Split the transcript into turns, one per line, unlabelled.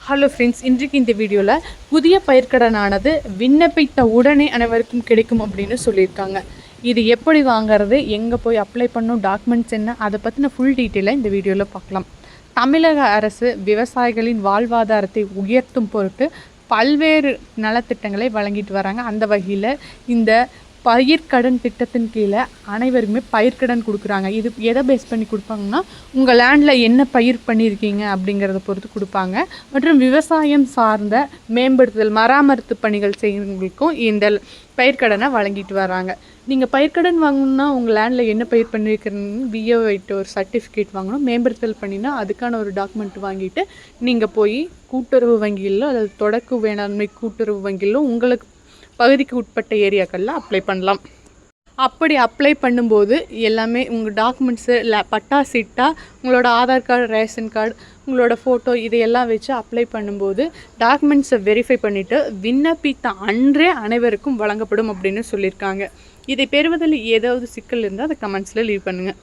Hello friends, இன்றைக்கு இந்த வீடியோவில் புதிய பயிர்க்கடனானது விண்ணப்பித்த உடனே அனைவருக்கும் கிடைக்கும் அப்படின்னு சொல்லியிருக்காங்க. இது எப்படி வாங்கிறது, எங்கே போய் அப்ளை பண்ணணும், டாக்குமெண்ட்ஸ் என்ன, அதை பற்றின ஃபுல் டீட்டெயிலாக இந்த வீடியோவில் பார்க்கலாம். தமிழக அரசு விவசாயிகளின் வாழ்வாதாரத்தை உயர்த்தும் பொருட்டு பல்வேறு நலத்திட்டங்களை வழங்கிட்டு வராங்க. அந்த வகையில் இந்த பயிர்க்கடன் திட்டத்தின் கீழே அனைவருக்குமே பயிர்க்கடன் கொடுக்குறாங்க. இது எதை பேஸ் பண்ணி கொடுப்பாங்கன்னா, உங்கள் லேண்டில் என்ன பயிர் பண்ணியிருக்கீங்க அப்படிங்கிறத பொறுத்து கொடுப்பாங்க. மற்றும் விவசாயம் சார்ந்த மேம்படுத்துதல் மராமத்து பணிகள் செய்கிறவங்களுக்கும் இந்த பயிர்க்கடனை வழங்கிட்டு வராங்க. நீங்கள் பயிர்க்கடன் வாங்கணுன்னா உங்கள் லேண்டில் என்ன பயிர் பண்ணியிருக்கிறீங்கன்னு விஓவிட்ட ஒரு சர்டிஃபிகேட் வாங்கணும். மேம்படுத்தல் பண்ணினா அதுக்கான ஒரு டாக்குமெண்ட் வாங்கிட்டு நீங்கள் போய் கூட்டுறவு வங்கியிலோ அல்லது தொடக்க வேளாண்மை கூட்டுறவு வங்கியிலோ உங்களுக்கு பகுதிக்கு உட்பட்ட ஏரியாக்களில் அப்ளை பண்ணலாம். அப்படி அப்ளை பண்ணும்போது எல்லாமே உங்கள் டாக்குமெண்ட்ஸு பட்டா சீட்டா, உங்களோட ஆதார் கார்டு, ரேஷன் கார்டு, உங்களோட ஃபோட்டோ இதையெல்லாம் வச்சு அப்ளை பண்ணும்போது டாக்குமெண்ட்ஸை வெரிஃபை பண்ணிவிட்டு விண்ணப்பித்த அன்றே அனைவருக்கும் வழங்கப்படும் அப்படின்னு சொல்லியிருக்காங்க. இதை பெறுவதில் ஏதாவது சிக்கல் இருந்தால் அதை கமெண்ட்ஸில் லீவ் பண்ணுங்கள்.